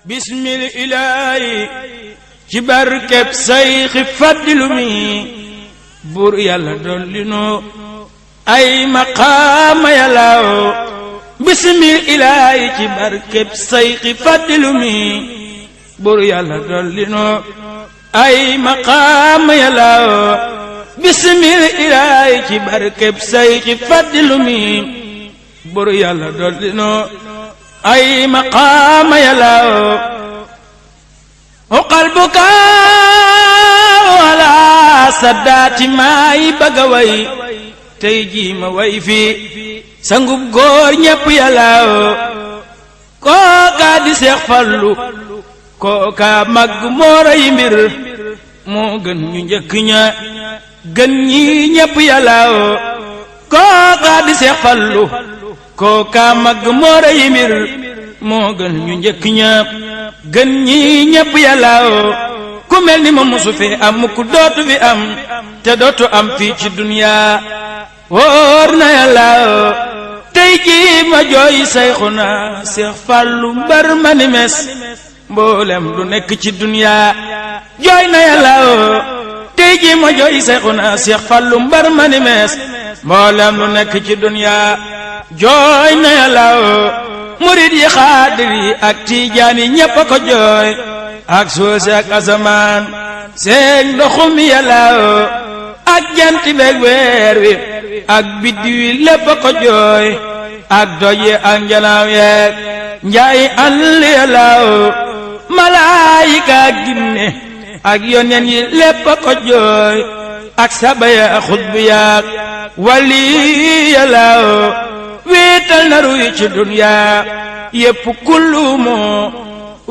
bismil ilaahi ci barkeb sayxi faddilu mi buur yàlla dolli nu ay maqaama yàllaaw bismil ilaahi ci barkeb sayxi faddilu mi buur yàlla dolli nu ay maqaama yàllaaw bismil ilaahi ci barkeb sayxi faddilu mi buur yàlla dolli nu ay maqaama yàllaaw uqal bukaa wala saddaati maay bëgga way tey jii ma way fi sangub góor ñépp yàllaaw kookaa di Seex Fallu kookaa màgg moora yi mbir moo gën ñu njëkk ña gën ñi ñépp yàllaaw kookaa di Seex Fallu kookaa màgg moora yi mbir moo gën ñu njëkk ña gën ñi ñépp yàllaaw ku mel ni ma musu fi am ku dootu fi am te dootu am fii ci duniyaa wóor na yàllaaw tey jii ma jooy Sayxuna Seex Fallu mbar ma ni mes mboolem lu nekk ci duniyaa jooy na yàllaaw tey jii ma jooy Sayxuna Seex Fallu mbar ma ni mes mboolem lu nekk ci duniyaa jooy na yàllaaw murid yi xaadir yi ak tiijaan yi ñépp a ko jooy ak suusi ak asamaan seeg ndoxum yàllaaw ak jant beeg weer wi ak biddiw yi lépp a ko jooy ak doj yi ak njanaaw yeeg njaay àll yàllaaw malaayika ak ginne ak yoneen yi lépp a ko jooy ak saba ya xutbu yaak wali yàllaaw wéetal na ruy ci duniyaa yépp kullu moo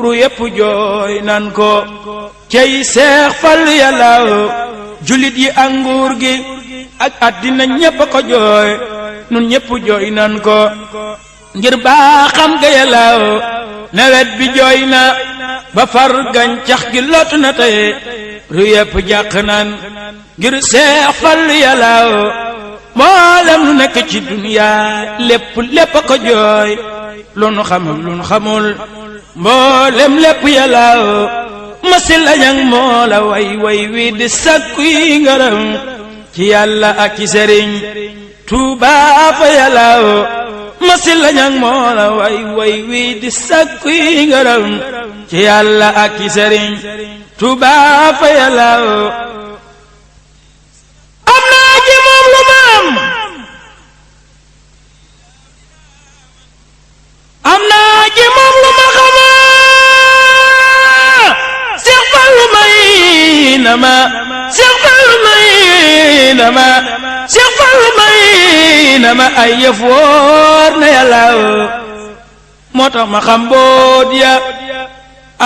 ru yépp jooy nan ko cey Seex Fallu yàllaaw julit yi ak nguur gi ak àddina ñépp a ko jooy nun ñépp jooy nan ko ngir baaxam ga yàllaaw nawet bi jooy na ba far gàncax gi lottu na tey ru yépp jàq nan ngir Seex Fallu yàllaaw mboolem lu nekk ci duniyaa lépp a ko jooy lu nu xam ak lu nu xamul mboolem lépp yàllaaw masil lañang moo la way wi di sakku yi ngërëm ci yàlla ak ci sëriñ Tuubaa fa yàllaaw masil lañang moo la way wi di sakku yi ngërëm ci yàlla ak ci sëriñ Tuubaa fa yàllaaw am naa ji moom lu ma xamaa Seex Fallu may na ma Seex Fallu may na ma Seex Fallu may na ma ay yëf wóor na yàllaaw moo tax ma xam boot ya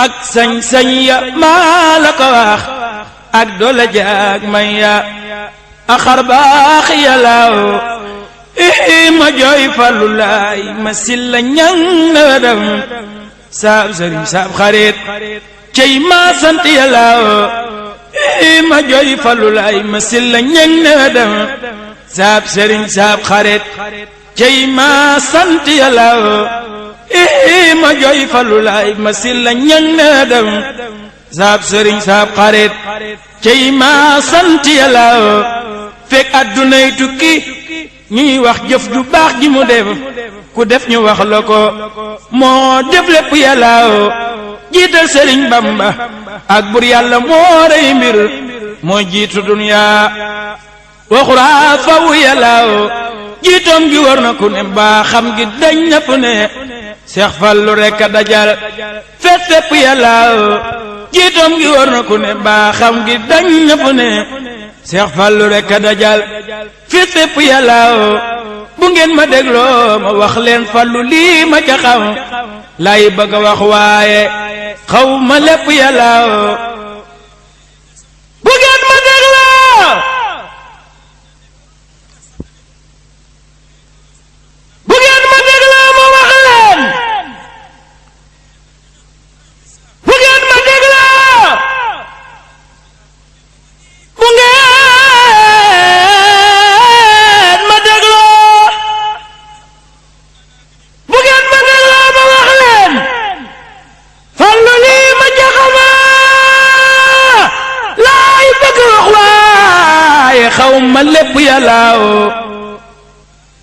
ak sañ-sañ ya maa la ko wax ak doole jaag may ya ak xar baax yàllaaw ma jooy Fallu laay ma silla ñang na dem saab sëriñ saab xarit cey ma sant yàllaaw ma jooy Fallu laay ma silla ñang na dem saab sëriñ saab xarit cey ma sant yàllaaw ma jooy Fallu laay ma silla ñang na dem saab sëriñ saab xarit cey ma sant yàllaaw fekk addunay tukki ñuy wax jëf ju baax ji mu def ku def ñu wax la ko moo def lépp yàllaaw jiital Sëriñ Bamba ak bur yàlla moo rey mbir moo jiitu duniyaa waxuraa faw yàllaaw jiitoom gi war na ku ne baa xam gi dañ na fu ne Seex Fallu rekk a dajal fépp yàllaaw jiitoom gi war na ku ne baa xam gi dañ na fu ne Seex Fallu rekk a dajal fépp yàllaaw bu ngeen ma dégloo ma wax leen Fallu lii ma ca xam lay bëgg a wax waaye xaw ma lépp yàllaaw bu ngeen ma dégloo bu ngeen ma dégloo ma wax leen bu ngeen ma dégloo bu ngeen ma dégloo ma wax leen ma lépp yàllaaw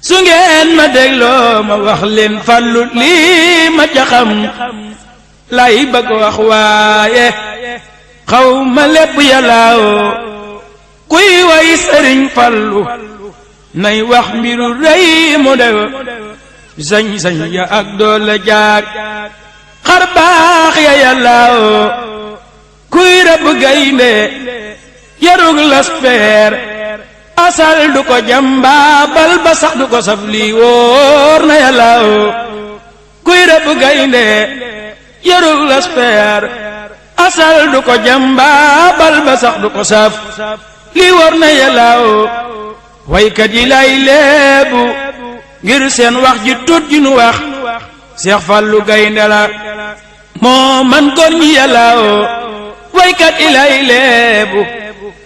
su ngeen ma dégloo ma wax leen Fallu lii ma ca xam lay bëgg wax waaye xaw ma lépp yàllaaw kuy way Sëriñ Fallu nay wax mbiru rëy mu def sañ-sañ ya ak doole jaag xar baax ya yàllaaw kuy rëbb gaynde yarug laspeer asal du ko jàmbaabal ba sax du ko saf lii wóor na yàllaaw kuy rëbb gaynde yarug laspeer asal du ko jàmbaabal ba sax du ko saf lii wóor na yàllaaw waykat yi lay leebu ngir seen wax ji tut ji nu wax Seex Fallu gaynde la moo man góor ñi yàllaaw waykat yi lay leebu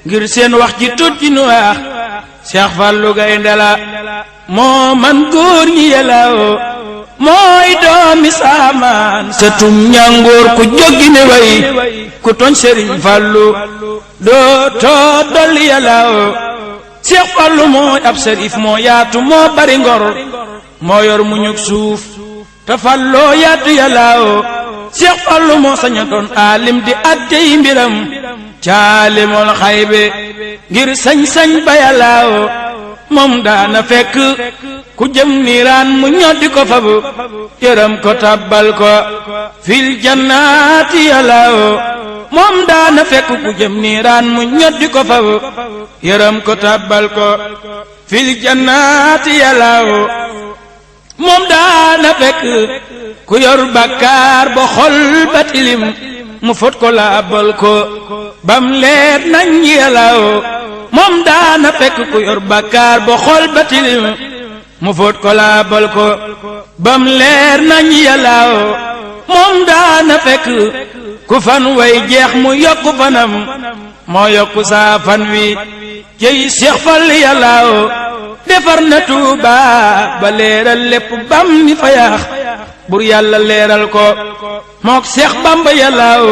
ngir seen wax ji tut ji nu wax Seex Fallu gaynde la moo man góor ñi yàllaaw mooy doomi saamaan sëtum ñàngoor ku jóggi ne way ku toñ Sëriñ Fallu doo too dolli yàllaaw Seex Fallu mooy ab sërif moo yaatu moo bari ngor moo yor mu ñug suuf te falloo yaatu yàllaaw Seex Fallu moo saña doon aalim di attey mbiram caalimul xaybe ngir sañ-sañ ba yàllaaw moom daana fekk ku jëm niiraan mu ñoddi ko fabu yërëm ko tabbal ko fil jannaati yàllaaw moom daana fekk ku jëm niiraan mu ñoddi ko fabu yërëm ko tabbal ko fil jannaati yàllaaw moom daana fekk ku yor bakkaar ba xol ba tilim mu fot ko laabal ko bam leer nañ yàllaaw moom daana fekk ku yor bakkaar ba xol ba tilim mu fot ko laabal ko bam leer nañ yàllaaw moom daana fekk ku fan way jeex mu yokku fanam moo yokku saa fan wi cey Seex Fall yàllaaw defar na Tuuba ba leeral lépp bam ni fa yaax bur yàlla leeral ko mook Seex Bamba yàllaaw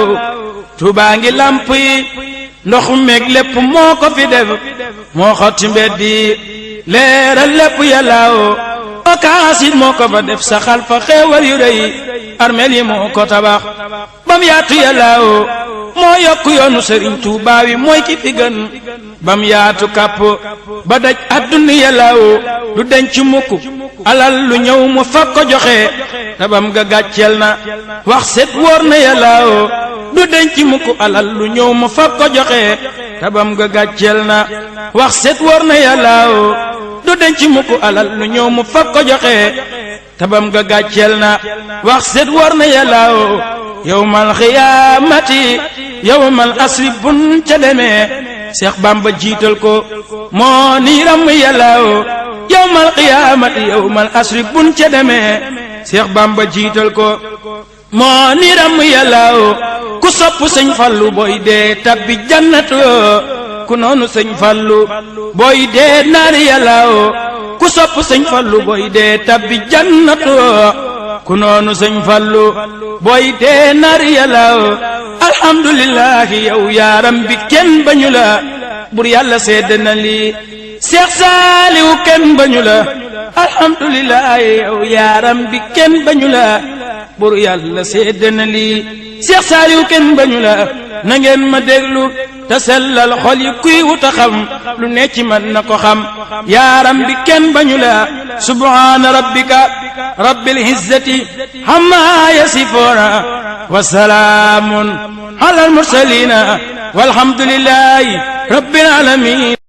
Tuuba ngi lamp yi ndox meeg lépp moo ko fi def moo xotti mbedd yi leeral lépp yàllaaw okaasit moo ko fa def saxal fa xeewal yu rëy armeel yi moo ko tabax bam yaatu yàllaaw moo yokk yoonu Sëriñ Tuubaa wi mooy ki fi gën bam yaatu kàpp ba daj àdduna yàllaaw du denc mukk alal lu ñëw mu fab ko joxe tabam ga gàcceel na wax set wóor na yàllaaw du denc mukk alal lu ñëw mu fab ko joxe tabam ga gàcceel na wax set wóor na yàllaaw du denc mukk alal lu ñëw mu fab ko joxe tabam ga gàcceel na wax set wóor na yàllaaw yawmal xiyaamati yawmal asri bun ca demee Seex Bamba jiital ko moo ni ram yàllaaw yawmal xiyaamati yawmal asri bun ca demee Seex Bamba jiital ko moo ni ram yàllaaw ku sopp Sëñ Fallu booy dee tabbi jannatu ku noonu Sëñ Fallu booy dee naari yàllaaw ku sopp Sëñ Fallu booy dee tabbi jannatu ku noonu Sëñ Fallu booy dee naari yàllaaw alhamdulillahi yow yaaram bi kenn bañu la bur yàlla sedd na lii Seex Saaliw kenn bañu la alhamdulillahi yow yaaram bi kenn bañu la bur yàlla sedd na lii Seex Saaliw kenn bañu la na ngeen ma déglu te sellal xol yi kuy wuta xam lu ne ci man na ko xam yaaram bi kenn bañu la subhaana rabbika rabbil izzati amma yasifuuna wa salaamun alal mursaliina walhamdulillahi rabbil aalamiin